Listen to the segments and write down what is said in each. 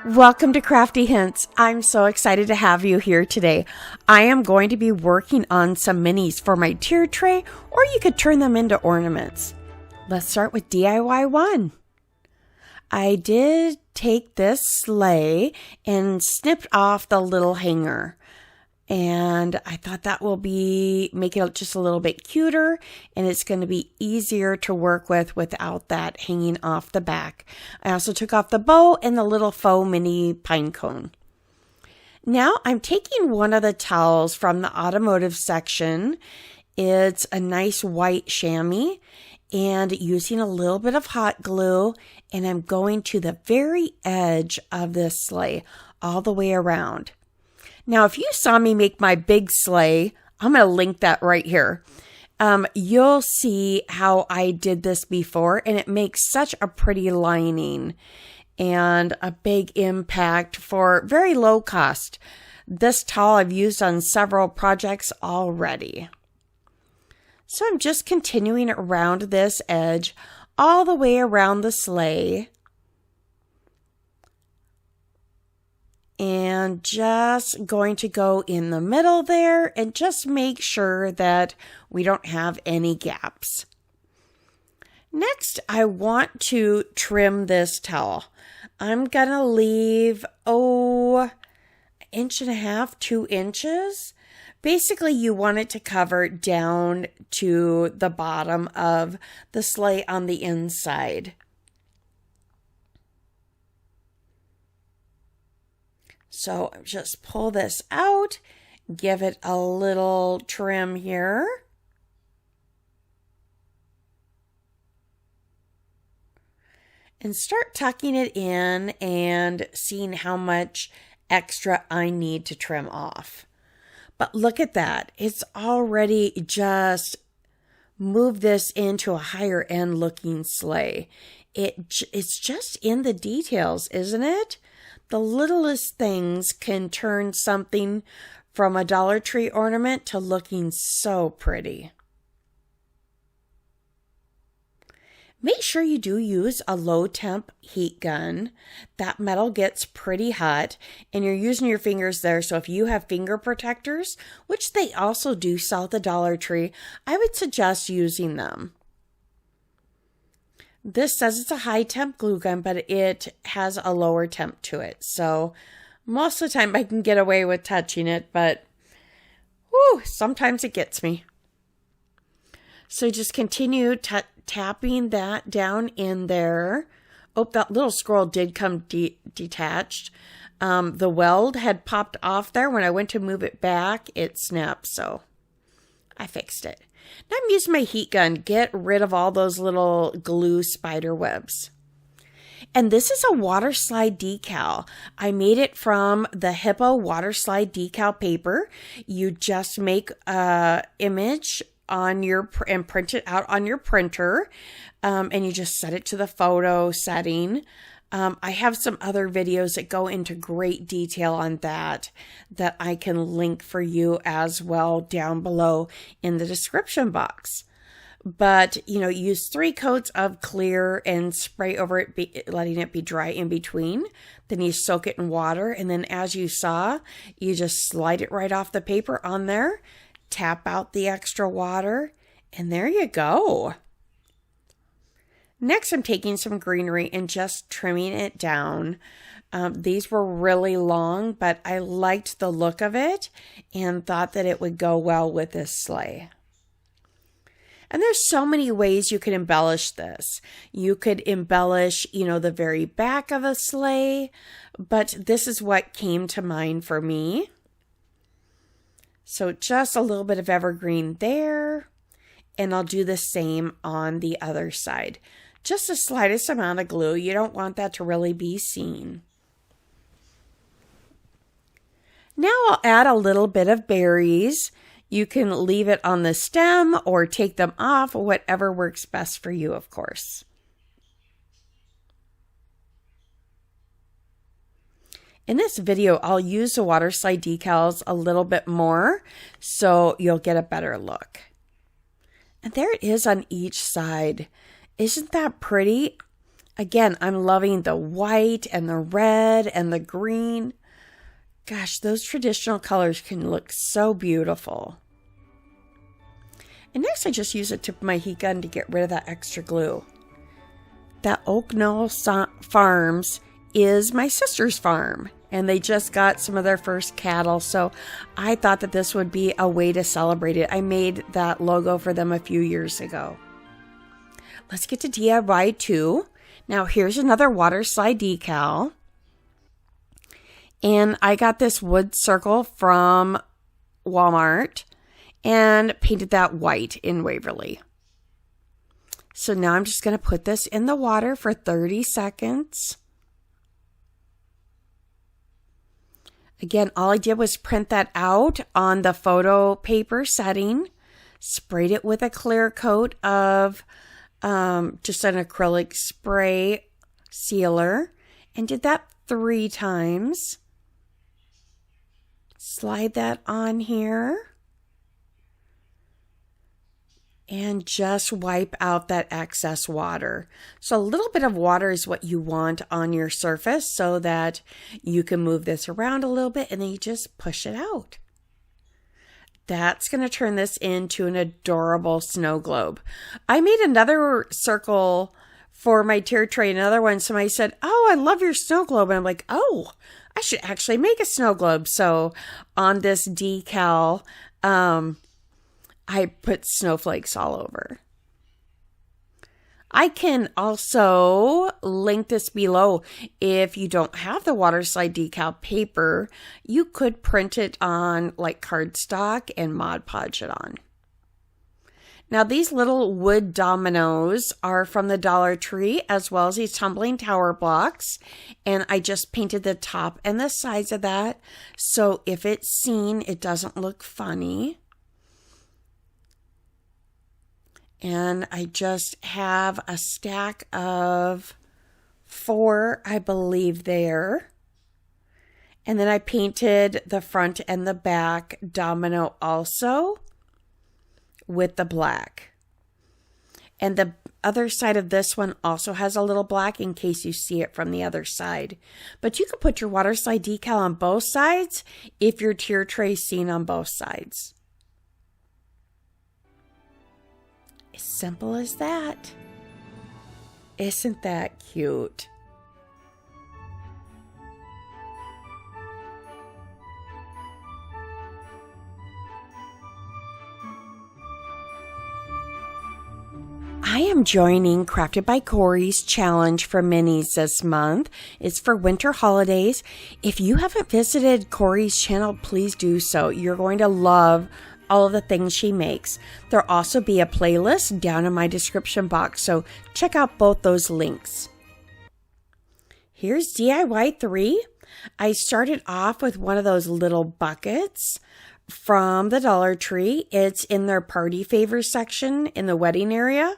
Welcome to Crafty Hints. I'm so excited to have you here today. I am going to be working on some minis for my tier tray, or you could turn them into ornaments. Let's start with DIY1. I did take this sleigh and snipped off the little hanger. And I thought that will make it just a little bit cuter, and it's going to be easier to work with without that hanging off the back. I also took off the bow and the little faux mini pine cone. Now I'm taking one of the towels from the automotive section. It's a nice white chamois, and using a little bit of hot glue, and I'm going to the very edge of this sleigh all the way around. Now, if you saw me make my big sleigh, I'm going to link that right here. You'll see how I did this before, and it makes such a pretty lining and a big impact for very low cost. This towel I've used on several projects already. So I'm just continuing around this edge all the way around the sleigh. And just going to go in the middle there and just make sure that we don't have any gaps. Next, I want to trim this towel. I'm going to leave, 1.5 inches, 2 inches. Basically, you want it to cover down to the bottom of the sleigh on the inside. So just pull this out, give it a little trim here. And start tucking it in and seeing how much extra I need to trim off. But look at that. It's already just moved this into a higher end looking sleigh. It's just in the details, isn't it? The littlest things can turn something from a Dollar Tree ornament to looking so pretty. Make sure you do use a low temp heat gun. That metal gets pretty hot and you're using your fingers there. So if you have finger protectors, which they also do sell at the Dollar Tree, I would suggest using them. This says it's a high temp glue gun, but it has a lower temp to it. So most of the time I can get away with touching it, but sometimes it gets me. So just continue tapping that down in there. Oh, that little scroll did come detached. The weld had popped off there. When I went to move it back, it snapped. So I fixed it. Now I'm using my heat gun. Get rid of all those little glue spider webs. And this is a Waterslide decal. I made it from the Hippo Waterslide decal paper. You just make an image on and print it out on your printer. And you just set it to the photo setting. I have some other videos that go into great detail on that I can link for you as well down below in the description box. But, use 3 coats of clear and spray over it, letting it be dry in between. Then you soak it in water. And then as you saw, you just slide it right off the paper on there, tap out the extra water, and there you go. Next, I'm taking some Greenery and just trimming it down. These were really long, but I liked the look of it and thought that it would go well with this sleigh. And there's so many ways you could embellish this. You could embellish, the very back of a sleigh, but this is what came to mind for me. So just a little bit of evergreen there, and I'll do the same on the other side. Just the slightest amount of glue. You don't want that to really be seen. Now I'll add a little bit of berries. You can leave it on the stem or take them off, whatever works best for you, of course. In this video, I'll use the Waterslide decals a little bit more so you'll get a better look. And there it is on each side. Isn't that pretty? Again, I'm loving the white and the red and the green. Gosh, those traditional colors can look so beautiful. And next I just use a tip of my heat gun to get rid of that extra glue. That Oak Knoll Farms is my sister's farm, and they just got some of their first cattle, so I thought that this would be a way to celebrate it. I made that logo for them a few years ago. Let's get to DIY2. Now here's another Waterslide decal. And I got this wood circle from Walmart and painted that white in Waverly. So now I'm just going to put this in the water for 30 seconds. Again, all I did was print that out on the photo paper setting, sprayed it with a clear coat of just an acrylic spray sealer, and did that 3 times. Slide that on here. And just wipe out that excess water. So a little bit of water is what you want on your surface so that you can move this around a little bit and then you just push it out. That's going to turn this into an adorable snow globe. I made another circle for my tier tray, another one. Somebody said, "Oh, I love your snow globe." And I'm like, "Oh, I should actually make a snow globe." So on this decal, I put snowflakes all over. I can also link this below. If you don't have the Waterslide decal paper, you could print it on like cardstock and Mod Podge it on. Now these little wood dominoes are from the Dollar Tree, as well as these tumbling tower blocks. And I just painted the top and the sides of that. So if it's seen, it doesn't look funny. And I just have a stack of 4, I believe, there. And then I painted the front and the back domino also with the black. And the other side of this one also has a little black in case you see it from the other side. But you could put your Waterslide decal on both sides if your tier tray is seen on both sides. As simple as that. Isn't that cute? I am joining Crafted by Corie's challenge for minis this month. It's for winter holidays. If you haven't visited Corie's channel, please do so. You're going to love all of the things she makes. There'll also be a playlist down in my description box, so check out both those links. Here's DIY3. I started off with one of those little buckets from the Dollar Tree. It's in their party favors section in the wedding area.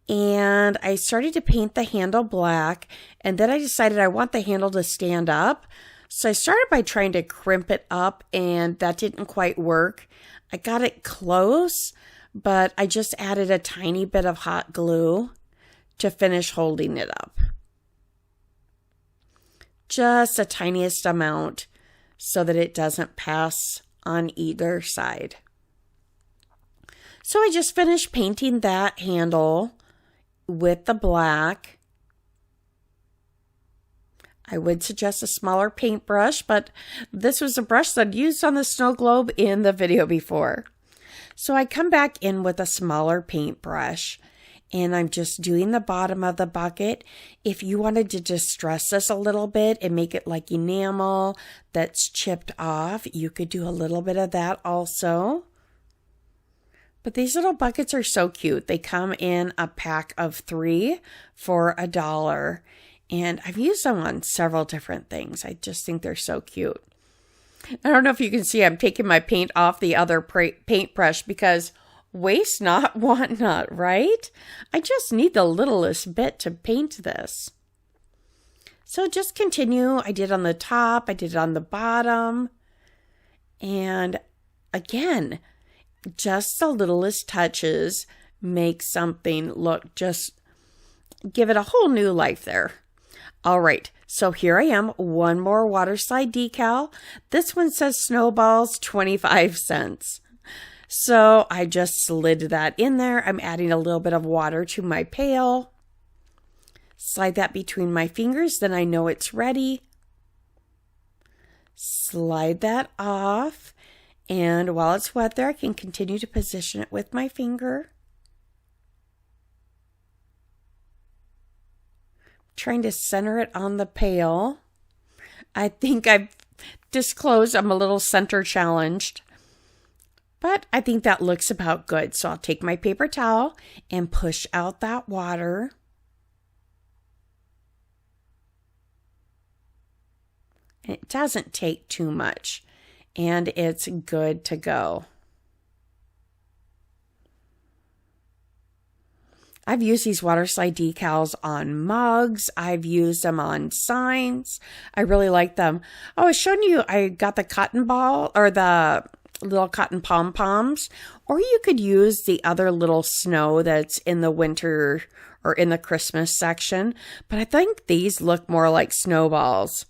And I started to paint the handle black, and then I decided I want the handle to stand up. So I started by trying to crimp it up, and that didn't quite work. I got it close, but I just added a tiny bit of hot glue to finish holding it up. Just the tiniest amount so that it doesn't pass on either side. So I just finished painting that handle with the black. I would suggest a smaller paintbrush, but this was a brush that I'd used on the snow globe in the video before. So I come back in with a smaller paintbrush, and I'm just doing the bottom of the bucket. If you wanted to distress this a little bit and make it like enamel that's chipped off, you could do a little bit of that also. But these little buckets are so cute. They come in a pack of 3 for $1. And I've used them on several different things. I just think they're so cute. I don't know if you can see, I'm taking my paint off the other paintbrush because waste not, want not, right? I just need the littlest bit to paint this. So just continue. I did on the top. I did on the bottom. And again, just the littlest touches make something look just give it a whole new life there. All right, so here I am, one more Waterslide decal. This one says Snowballs, 25 cents. So I just slid that in there. I'm adding a little bit of water to my pail. Slide that between my fingers, then I know it's ready. Slide that off, and while it's wet there, I can continue to position it with my finger. Trying to center it on the pail. I think I've disclosed I'm a little center challenged, but I think that looks about good. So I'll take my paper towel and push out that water. It doesn't take too much, and it's good to go. I've used these Waterslide decals on mugs. I've used them on signs. I really like them. Oh, I was showing you I got the cotton ball or the little cotton pom-poms, or you could use the other little snow that's in the winter or in the Christmas section. But I think these look more like snowballs.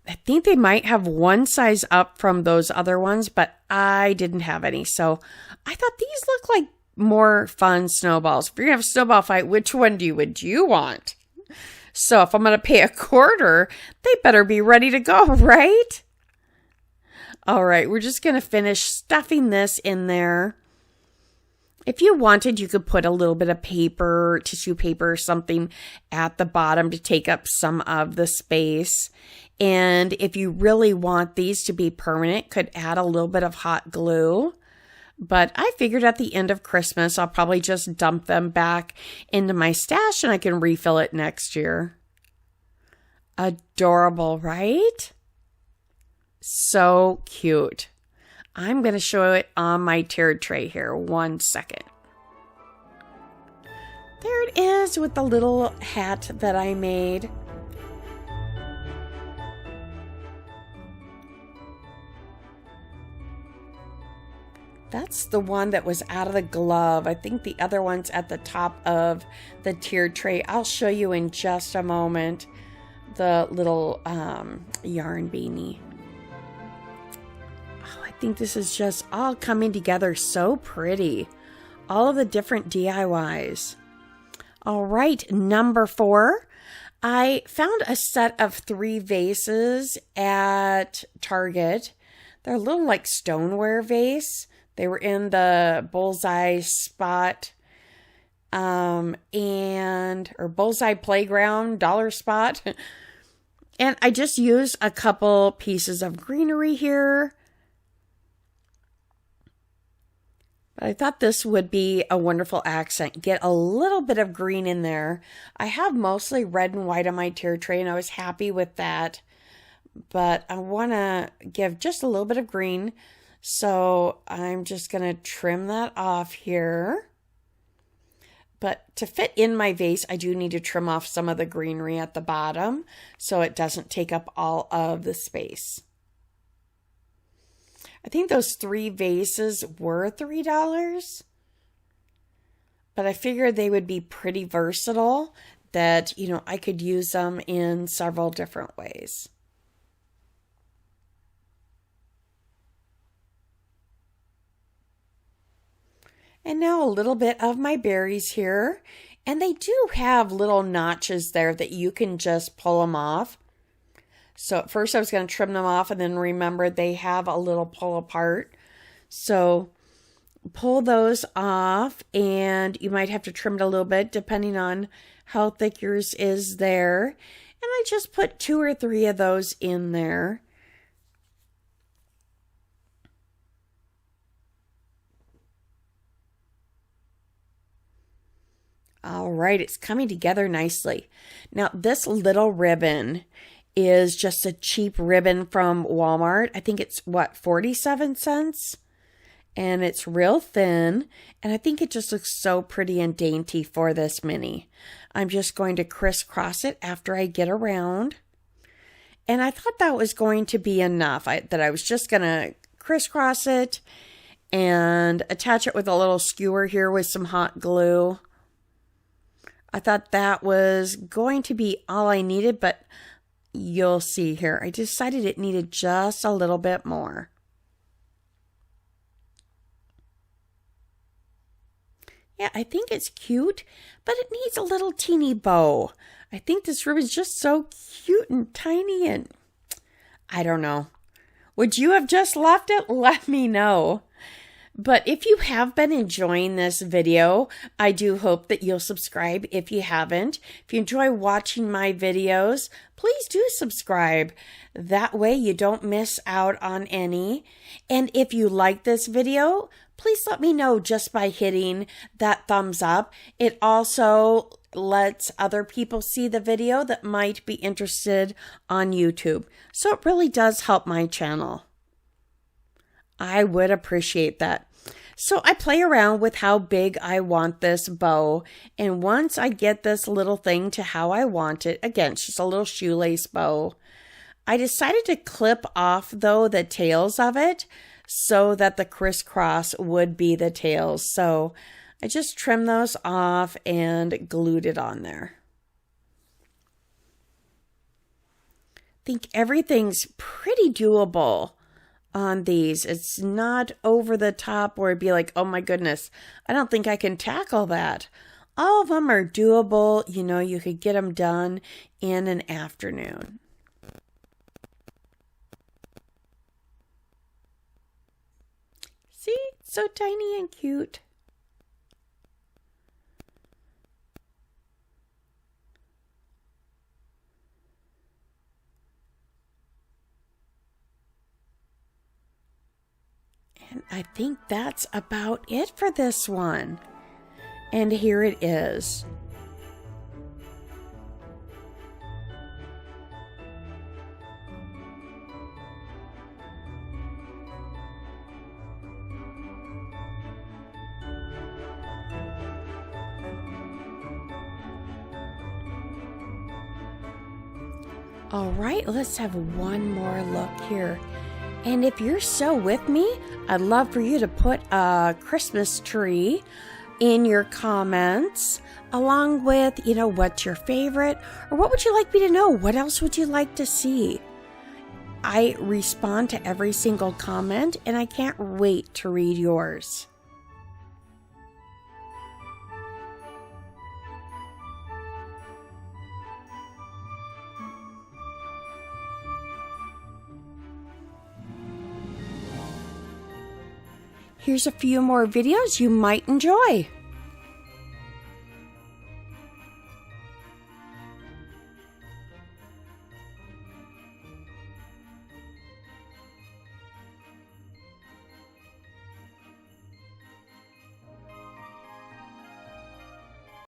I think they might have one size up from those other ones, but I didn't have any. So I thought these look like more fun snowballs. If you're going to have a snowball fight, which one would you want? So if I'm going to pay a quarter, they better be ready to go, right? All right, we're just going to finish stuffing this in there. If you wanted, you could put a little bit of paper, tissue paper or something at the bottom to take up some of the space. And if you really want these to be permanent, could add a little bit of hot glue. But I figured at the end of Christmas, I'll probably just dump them back into my stash and I can refill it next year. Adorable, right? So cute. I'm going to show it on my tiered tray here. 1 second. There it is with the little hat that I made. That's the one that was out of the glove. I think the other one's at the top of the tiered tray. I'll show you in just a moment the little yarn beanie. Oh, I think this is just all coming together so pretty. All of the different DIYs. All right, number 4. I found a set of 3 vases at Target. They're a little like stoneware vase. They were in the bullseye spot or bullseye playground dollar spot. And I just used a couple pieces of greenery here. But I thought this would be a wonderful accent. Get a little bit of green in there. I have mostly red and white on my tier tray, and I was happy with that. But I want to give just a little bit of green. So I'm just going to trim that off here. But to fit in my vase, I do need to trim off some of the greenery at the bottom so it doesn't take up all of the space. I think those 3 vases were $3, but I figured they would be pretty versatile, that, you know, I could use them in several different ways. And now a little bit of my berries here. And they do have little notches there that you can just pull them off. So at first I was going to trim them off and then remembered they have a little pull apart. So pull those off, and you might have to trim it a little bit depending on how thick yours is there. And I just put 2 or 3 of those in there. All right, it's coming together nicely. Now, this little ribbon is just a cheap ribbon from Walmart. I think it's, 47 cents? And it's real thin, and I think it just looks so pretty and dainty for this mini. I'm just going to crisscross it after I get around. And I thought that was going to be enough, that I was just going to crisscross it and attach it with a little skewer here with some hot glue. I thought that was going to be all I needed, but you'll see here. I decided it needed just a little bit more. Yeah, I think it's cute, but it needs a little teeny bow. I think this ribbon is just so cute and tiny, and I don't know. Would you have just left it? Let me know. But if you have been enjoying this video, I do hope that you'll subscribe if you haven't. If you enjoy watching my videos, please do subscribe. That way you don't miss out on any. And if you like this video, please let me know just by hitting that thumbs up. It also lets other people see the video that might be interested on YouTube. So it really does help my channel. I would appreciate that. So I play around with how big I want this bow. And once I get this little thing to how I want it, again, it's just a little shoelace bow. I decided to clip off, though, the tails of it so that the crisscross would be the tails. So I just trimmed those off and glued it on there. I think everything's pretty doable on these. It's not over the top where it'd be like, oh my goodness, I don't think I can tackle that. All of them are doable. You know, you could get them done in an afternoon. See, so tiny and cute. And I think that's about it for this one. And here it is. All right, let's have one more look here. And if you're still with me, I'd love for you to put a Christmas tree in your comments, along with, you know, what's your favorite, or what would you like me to know? What else would you like to see? I respond to every single comment, and I can't wait to read yours. Here's a few more videos you might enjoy.